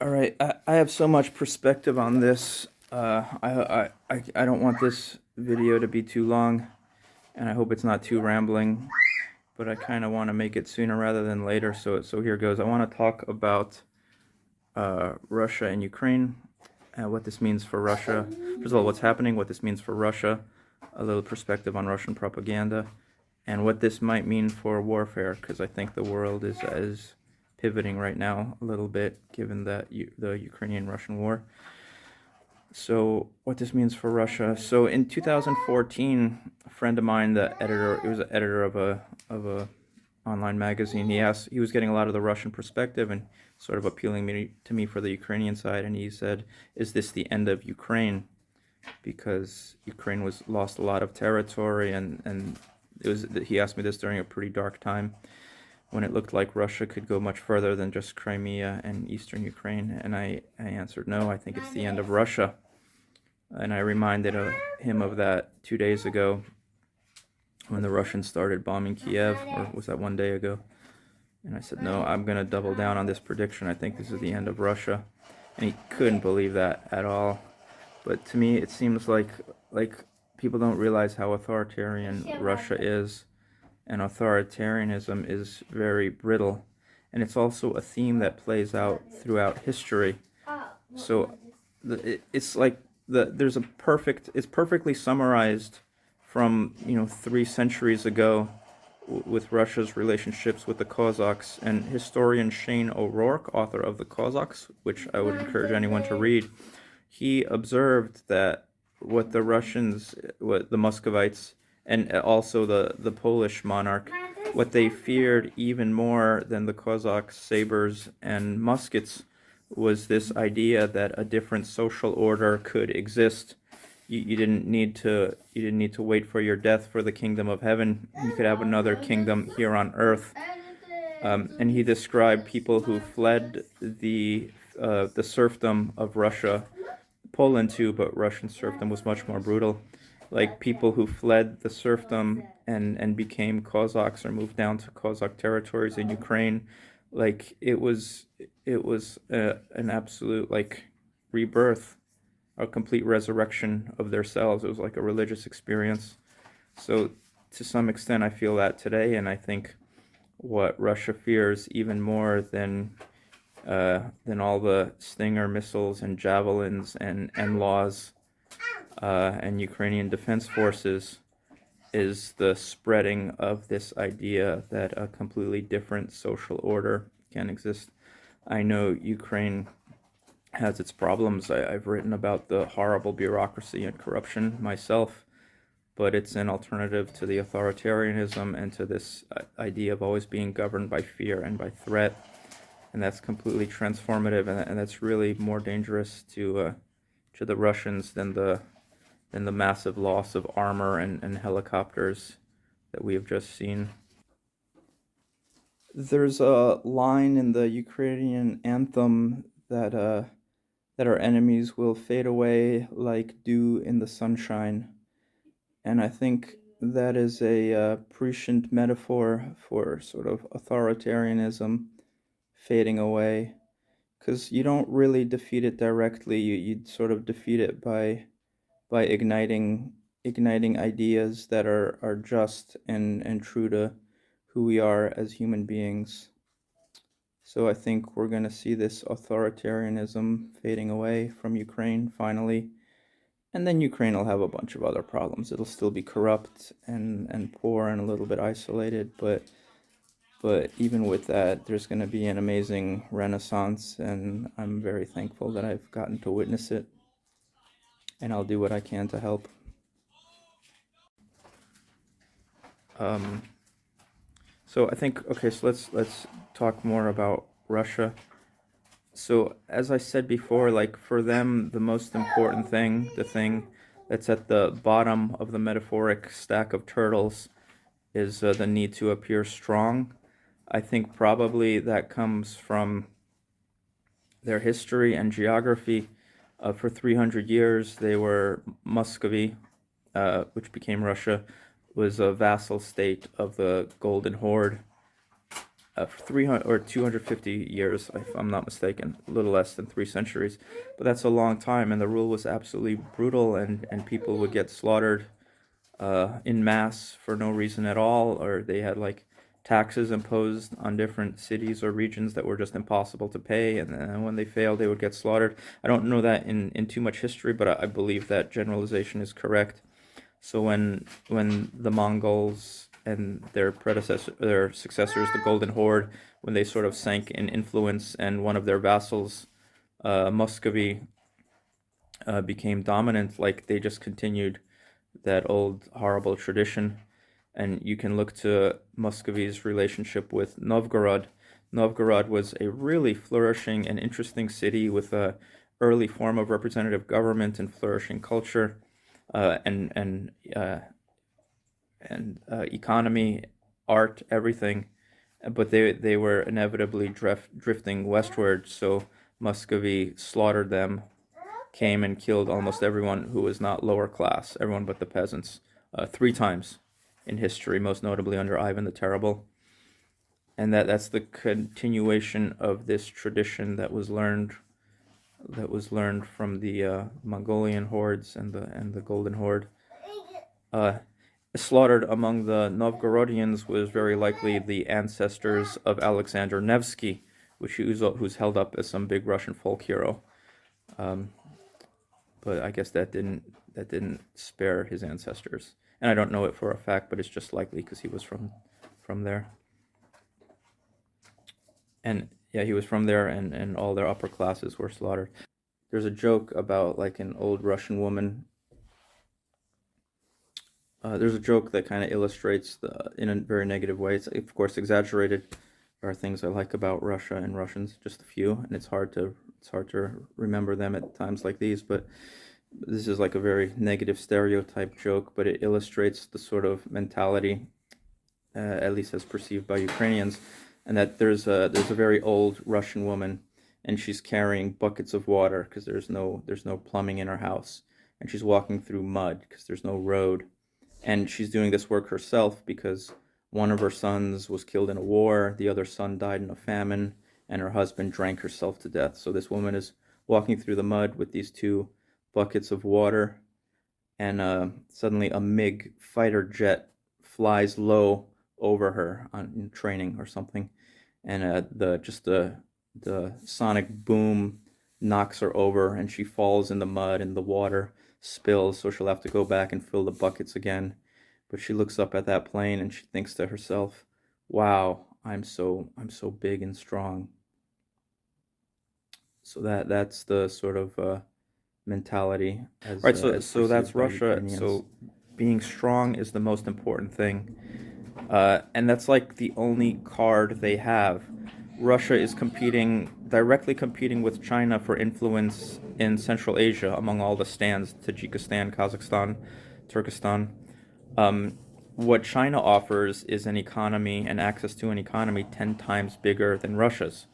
All right, I have so much perspective on this. I don't want this video to be too long, and I hope it's not too rambling, but I kind of want to make it sooner rather than later. So here goes. I want to talk about Russia and Ukraine, what this means for Russia. First of all, what's happening, what this means for Russia, a little perspective on Russian propaganda, and what this might mean for warfare, because I think the world is pivoting right now a little bit, given that the Ukrainian Russian War. So what this means for Russia. So in 2014, a friend of mine, he was an editor of a online magazine. He was getting a lot of the Russian perspective and sort of appealing to me for the Ukrainian side. And he said, "Is this the end of Ukraine?" Because Ukraine lost a lot of territory, and he asked me this during a pretty dark time when it looked like Russia could go much further than just Crimea and eastern Ukraine. And I answered no, I think it's the end of Russia. And I reminded him of that 2 days ago when the Russians started bombing Kiev, or was that one day ago? And I said, no, I'm going to double down on this prediction. I think this is the end of Russia. And he couldn't believe that at all. But to me, it seems like people don't realize how authoritarian Russia is. And authoritarianism is very brittle. And it's also a theme that plays out throughout history. So it's like it's perfectly summarized from 3 centuries ago with Russia's relationships with the Cossacks. And historian Shane O'Rourke, author of The Cossacks, which I would encourage anyone to read, he observed that what the Muscovites, and also the Polish monarch, what they feared even more than the Cossacks' sabers and muskets was this idea that a different social order could exist. You didn't need to wait for your death for the kingdom of heaven. You could have another kingdom here on earth. And he described people who fled the serfdom of Russia, Poland too, but Russian serfdom was much more brutal. Like people who fled the serfdom and became Cossacks or moved down to Cossack territories in Ukraine. Like it was an absolute rebirth, a complete resurrection of their selves. It was like a religious experience. So to some extent, I feel that today, and I think what Russia fears even more than all the Stinger missiles and javelins and laws and Ukrainian defense forces is the spreading of this idea that a completely different social order can exist. I know Ukraine has its problems. I've written about the horrible bureaucracy and corruption myself, but it's an alternative to the authoritarianism and to this idea of always being governed by fear and by threat. And that's completely transformative, and that's really more dangerous to the Russians than the massive loss of armor and helicopters that we have just seen. There's a line in the Ukrainian anthem that our enemies will fade away like dew in the sunshine, and I think that is a prescient metaphor for sort of authoritarianism fading away, because you don't really defeat it directly. You sort of defeat it by igniting ideas that are just and true to who we are as human beings. So I think we're going to see this authoritarianism fading away from Ukraine finally. And then Ukraine will have a bunch of other problems. It'll still be corrupt and poor and a little bit isolated, but even with that, there's going to be an amazing renaissance, and I'm very thankful that I've gotten to witness it, and I'll do what I can to help. So I think, okay, so let's talk more about Russia. So as I said before, like for them, the most important thing, the thing that's at the bottom of the metaphoric stack of turtles, is the need to appear strong. I think probably that comes from their history and geography. For 300 years, they were Muscovy, which became Russia, was a vassal state of the Golden Horde. for 300 or 250 years, if I'm not mistaken, a little less than 3 centuries. But that's a long time, and the rule was absolutely brutal, and people would get slaughtered in mass for no reason at all, or they had like taxes imposed on different cities or regions that were just impossible to pay, and then when they failed, they would get slaughtered. I don't know that in too much history, but I believe that generalization is correct. So when the Mongols and their successors, the Golden Horde, when they sort of sank in influence, and one of their vassals, Muscovy, became dominant, like they just continued that old horrible tradition. And you can look to Muscovy's relationship with Novgorod. Novgorod was a really flourishing and interesting city with a early form of representative government and flourishing culture, and economy, art, everything. But they were inevitably drifting westward. So Muscovy slaughtered them, came and killed almost everyone who was not lower class, everyone but the peasants, 3 times in history, most notably under Ivan the Terrible. And that's the continuation of this tradition that was learned from the Mongolian hordes and the Golden Horde. Slaughtered among the Novgorodians was very likely the ancestors of Alexander Nevsky, who's held up as some big Russian folk hero. But I guess that didn't spare his ancestors, and I don't know it for a fact, but it's just likely because he was from there. And yeah, he was from there, and all their upper classes were slaughtered. There's a joke about like an old Russian woman. There's a joke that kind of illustrates in a very negative way. It's of course exaggerated. There are things I like about Russia and Russians, just a few, and it's hard to remember them at times like these. But this is like a very negative stereotype joke, but it illustrates the sort of mentality, at least as perceived by Ukrainians, and that there's a very old Russian woman, and she's carrying buckets of water because there's no plumbing in her house, and she's walking through mud because there's no road. And she's doing this work herself because one of her sons was killed in a war, the other son died in a famine, and her husband drank herself to death. So this woman is walking through the mud with these 2 buckets of water, and suddenly a MiG fighter jet flies low over her in training or something, and the sonic boom knocks her over, and she falls in the mud, and the water spills, so she'll have to go back and fill the buckets again. But she looks up at that plane and she thinks to herself, "Wow, I'm so big and strong." So that's the sort of mentality. Right. So that's Russia. So being strong is the most important thing, and that's like the only card they have. Russia is directly competing with China for influence in Central Asia among all the stands, Tajikistan, Kazakhstan, Turkestan. What China offers is an economy and access to an economy 10 times bigger than Russia's.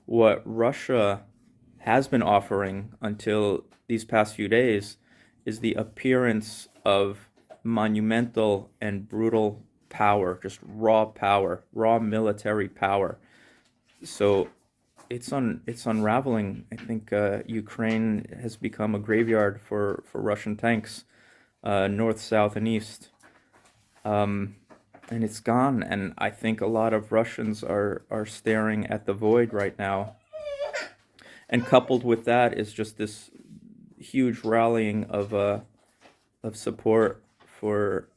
What Russia has been offering until these past few days is the appearance of monumental and brutal power, just raw power, raw military power. So it's unraveling. I think Ukraine has become a graveyard for Russian tanks, north, south, and east. And it's gone. And I think a lot of Russians are staring at the void right now. And coupled with that is just this huge rallying of support for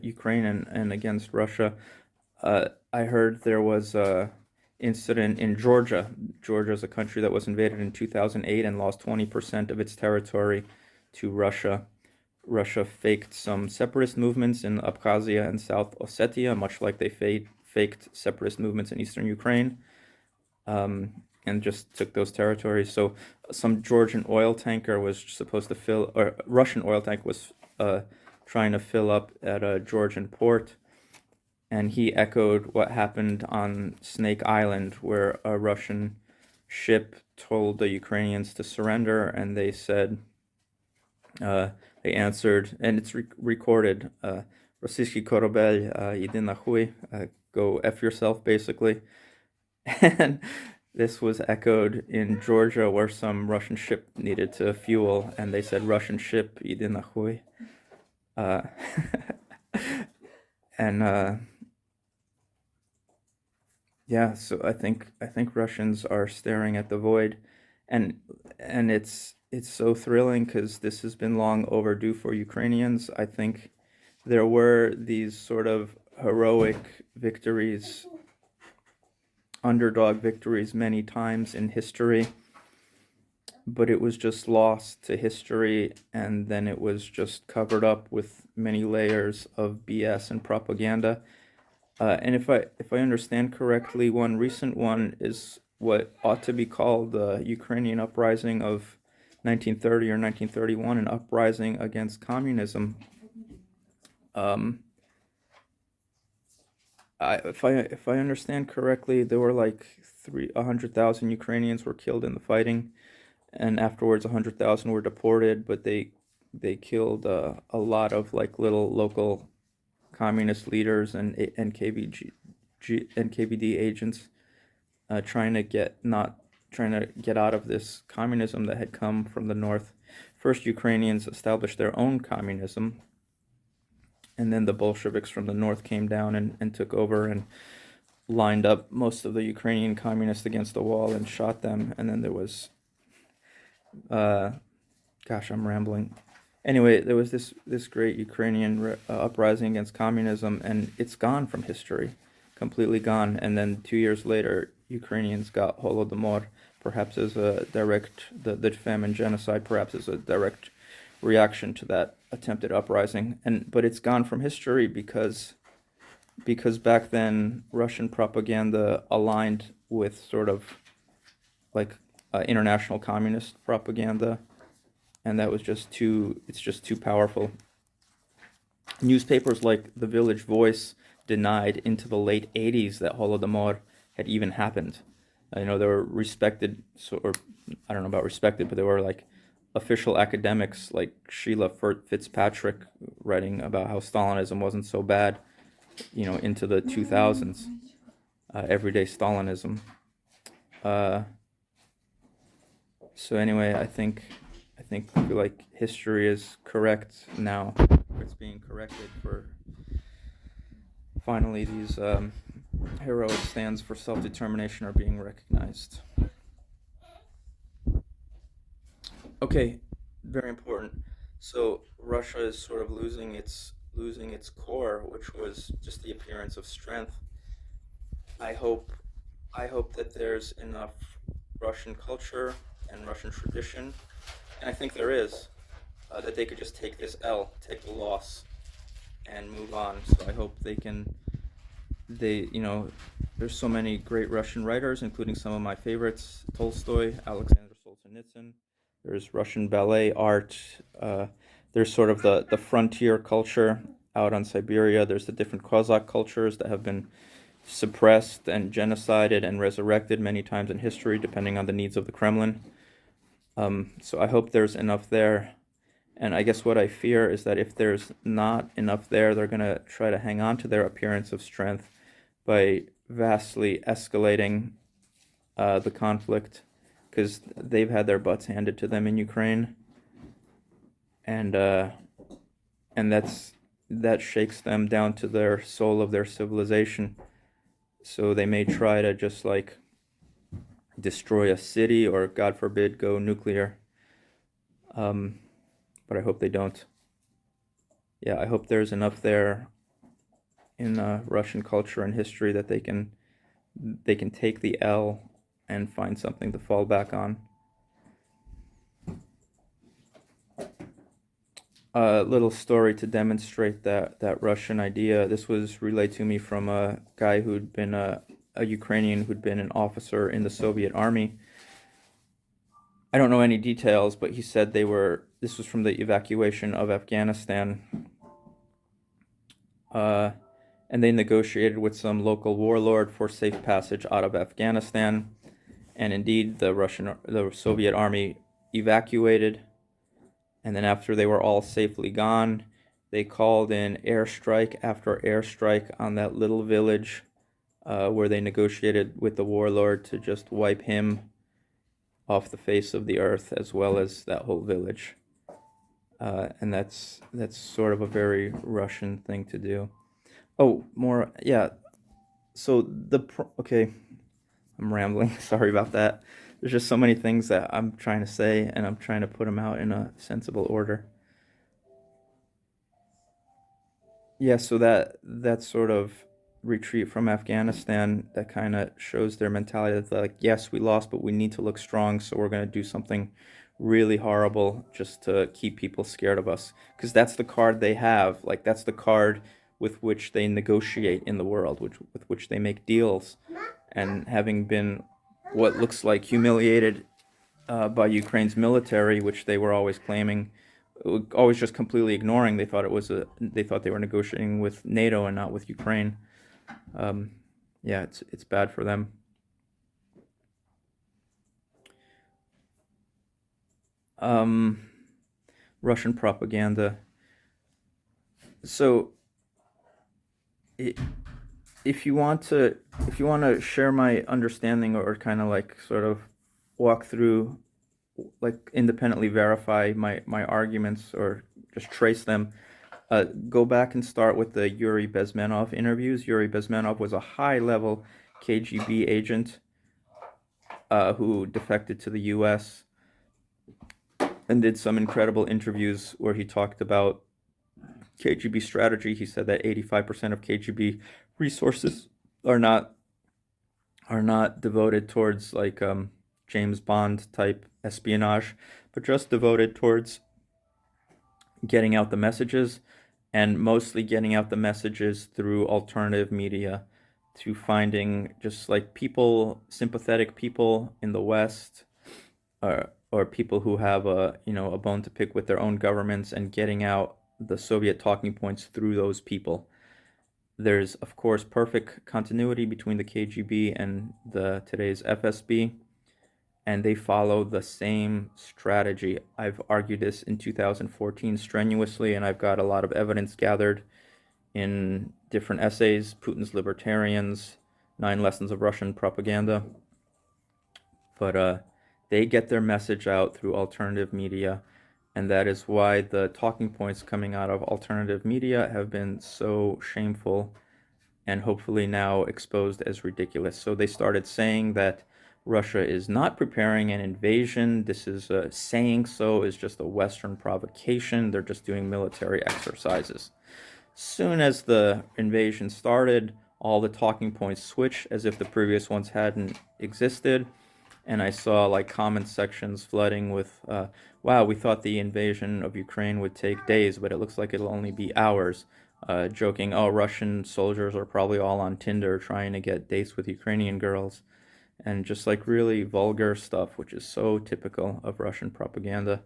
Ukraine and against Russia. I heard there was a incident in Georgia. Georgia is a country that was invaded in 2008 and lost 20% of its territory to Russia. Russia faked some separatist movements in Abkhazia and South Ossetia, much like they faked separatist movements in eastern Ukraine, and just took those territories. So some Georgian oil tanker was supposed to fill, or Russian oil tank was trying to fill up at a Georgian port. And he echoed what happened on Snake Island, where a Russian ship told the Ukrainians to surrender, and they said, they answered, and it's recorded, "Российский корабль, иди нахуй," go F yourself, basically. And this was echoed in Georgia, where some Russian ship needed to fuel, and they said, "Russian ship, iди nахуй." Uh, and yeah, so I think Russians are staring at the void, and it's so thrilling because this has been long overdue for Ukrainians. I think there were these sort of heroic victories, underdog victories many times in history, but it was just lost to history, and then it was just covered up with many layers of BS and propaganda. And if I understand correctly, one recent one is what ought to be called the Ukrainian uprising of 1930 or 1931, an uprising against communism. Um, if I understand correctly, there were like 100,000 Ukrainians were killed in the fighting, and afterwards 100,000 were deported. But they killed a lot of like little local communist leaders and NKVD agents, trying to get out of this communism that had come from the north. First, Ukrainians established their own communism, and then the Bolsheviks from the north came down and took over and lined up most of the Ukrainian communists against the wall and shot them. And then there was, gosh, I'm rambling. Anyway, there was this great Ukrainian uprising against communism, and it's gone from history, completely gone. And then 2 years later, Ukrainians got Holodomor, perhaps as a direct, the famine genocide, perhaps as a direct reaction to that attempted uprising. But it's gone from history because back then Russian propaganda aligned with sort of like international communist propaganda, and that was it's just too powerful. Newspapers like The Village Voice denied into the late 80s that Holodomor had even happened. They were respected, or I don't know about respected, but they were like official academics like Sheila Fitzpatrick writing about how Stalinism wasn't so bad, into the 2000s, everyday Stalinism. So anyway, I feel like history is correct now. It's being corrected for finally these heroic stands for self-determination are being recognized. Okay, very important. So Russia is sort of losing its core, which was just the appearance of strength. I hope that there's enough Russian culture and Russian tradition, and I think there is, that they could just take this L, take the loss, and move on. So I hope there's so many great Russian writers, including some of my favorites, Tolstoy, Alexander Solzhenitsyn. There's Russian ballet art. There's sort of the frontier culture out on Siberia. There's the different Cossack cultures that have been suppressed and genocided and resurrected many times in history, depending on the needs of the Kremlin. So I hope there's enough there. And I guess what I fear is that if there's not enough there, they're going to try to hang on to their appearance of strength by vastly escalating the conflict, because they've had their butts handed to them in Ukraine, and that shakes them down to their soul of their civilization. So they may try to just like destroy a city, or God forbid, go nuclear. But I hope they don't. Yeah, I hope there's enough there in Russian culture and history that they can take the L and find something to fall back on. A little story to demonstrate that Russian idea. This was relayed to me from a guy who'd been a Ukrainian who'd been an officer in the Soviet army. I don't know any details, but he said this was from the evacuation of Afghanistan. And they negotiated with some local warlord for safe passage out of Afghanistan. And indeed, the Soviet army evacuated. And then after they were all safely gone, they called in airstrike after airstrike on that little village where they negotiated with the warlord to just wipe him off the face of the earth, as well as that whole village. And that's sort of a very Russian thing to do. Oh, more, yeah. So okay, I'm rambling. Sorry about that. There's just so many things that I'm trying to say, and I'm trying to put them out in a sensible order. Yeah, so that sort of retreat from Afghanistan, that kind of shows their mentality that like, yes, we lost, but we need to look strong, so we're going to do something really horrible just to keep people scared of us. Because that's the card they have. Like, that's the card with which they negotiate in the world, with which they make deals. And having been what looks like humiliated by Ukraine's military, which they were always claiming, always just completely ignoring. They thought they thought they were negotiating with NATO and not with Ukraine. Yeah, it's bad for them. Russian propaganda. So, if you want to share my understanding, or kind of like sort of walk through, like independently verify my arguments, or just trace them, go back and start with the Yuri Bezmenov interviews. Yuri Bezmenov was a high-level KGB agent who defected to the U.S. and did some incredible interviews where he talked about KGB strategy. He said that 85% of KGB resources are not devoted towards like James Bond type espionage, but just devoted towards getting out the messages, and mostly getting out the messages through alternative media, to finding just like people, sympathetic people in the West, or people who have a bone to pick with their own governments, and getting out the Soviet talking points through those people. There's, of course, perfect continuity between the KGB and today's FSB, and they follow the same strategy. I've argued this in 2014 strenuously, and I've got a lot of evidence gathered in different essays, Putin's Libertarians, 9 Lessons of Russian Propaganda. But they get their message out through alternative media, and that is why the talking points coming out of alternative media have been so shameful, and hopefully now exposed as ridiculous. So they started saying that Russia is not preparing an invasion. This is saying so is just a Western provocation. They're just doing military exercises. Soon as the invasion started, all the talking points switched as if the previous ones hadn't existed. And I saw like comment sections flooding with, wow, we thought the invasion of Ukraine would take days, but it looks like it'll only be hours. Joking, oh, Russian soldiers are probably all on Tinder trying to get dates with Ukrainian girls. And just like really vulgar stuff, which is so typical of Russian propaganda.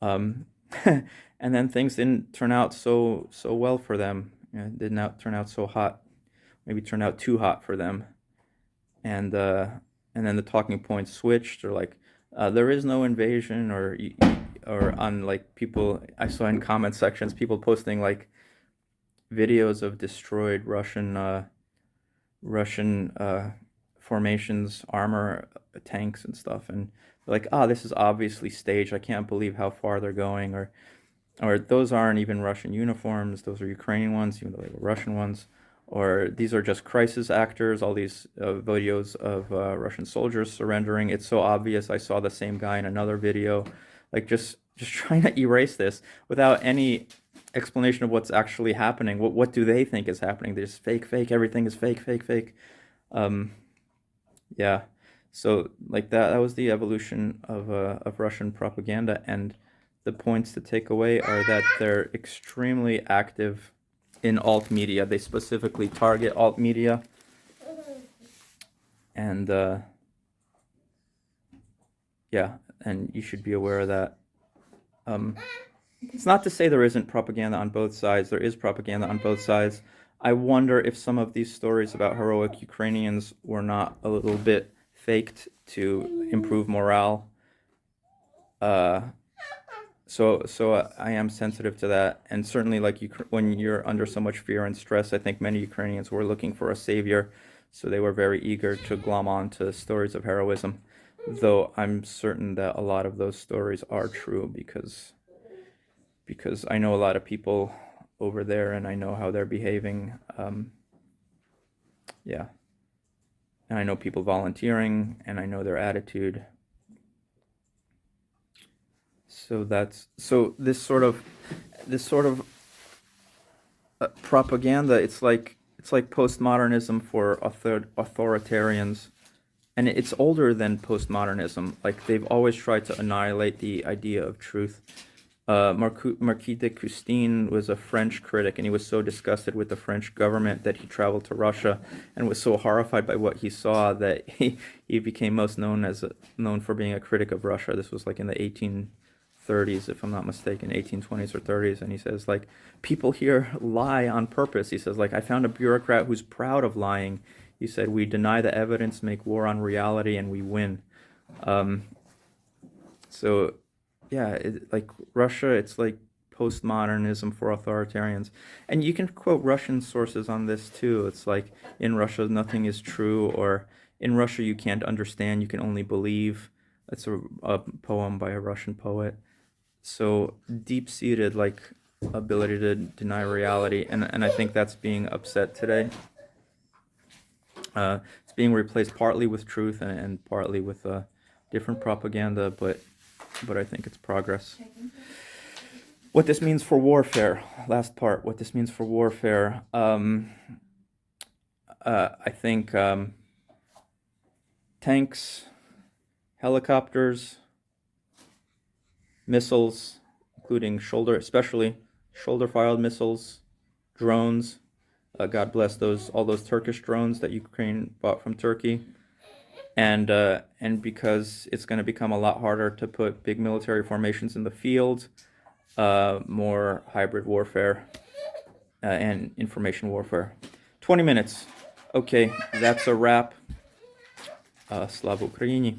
And then things didn't turn out so well for them. Did not turn out so hot. Maybe turned out too hot for them. And then the talking points switched, or like, there is no invasion, or on like people, I saw in comment sections, people posting like videos of destroyed Russian formations, armor, tanks and stuff, and like, this is obviously staged. I can't believe how far they're going, or those aren't even Russian uniforms, those are Ukrainian ones, even though they were Russian ones, or these are just crisis actors, all these videos of Russian soldiers surrendering. It's so obvious. I saw the same guy in another video, like just trying to erase this without any explanation of what's actually happening. What do they think is happening? There's fake, everything is fake. Yeah, so like that was the evolution of Russian propaganda, and the points to take away are that they're extremely active in alt media. They specifically target alt media, and yeah, and you should be aware of that. It's not to say there isn't propaganda on both sides. There is propaganda on both sides. I wonder if some of these stories about heroic Ukrainians were not a little bit faked to improve morale. So I am sensitive to that, and certainly like when you're under so much fear and stress, I think many Ukrainians were looking for a savior. So they were very eager to glom on to stories of heroism, though I'm certain that a lot of those stories are true because I know a lot of people over there and I know how they're behaving. Yeah. And I know people volunteering and I know their attitude. So this sort of propaganda, it's like postmodernism for authoritarians, and it's older than postmodernism. Like, they've always tried to annihilate the idea of truth. Marquis de Custine was a French critic, and he was so disgusted with the French government that he traveled to Russia and was so horrified by what he saw that he became most known for being a critic of Russia. This was like in the 1830s, if I'm not mistaken, 1820s or 30s, and he says, like, people here lie on purpose. He says, like, I found a bureaucrat who's proud of lying. He said, we deny the evidence, make war on reality, and we win. So yeah, like Russia, it's like postmodernism for authoritarians. And you can quote Russian sources on this too. It's like, in Russia, nothing is true, or in Russia, you can't understand, you can only believe. It's a poem by a Russian poet. So deep-seated, like, ability to deny reality. And I think that's being upset today. It's being replaced partly with truth and partly with different propaganda, but I think it's progress. What this means for warfare, last part, what this means for warfare. I think tanks, helicopters, missiles, including especially shoulder-fired missiles, drones. God bless all those Turkish drones that Ukraine bought from Turkey. And because it's going to become a lot harder to put big military formations in the field, more hybrid warfare and information warfare. 20 minutes. Okay, that's a wrap. Slava Ukraini.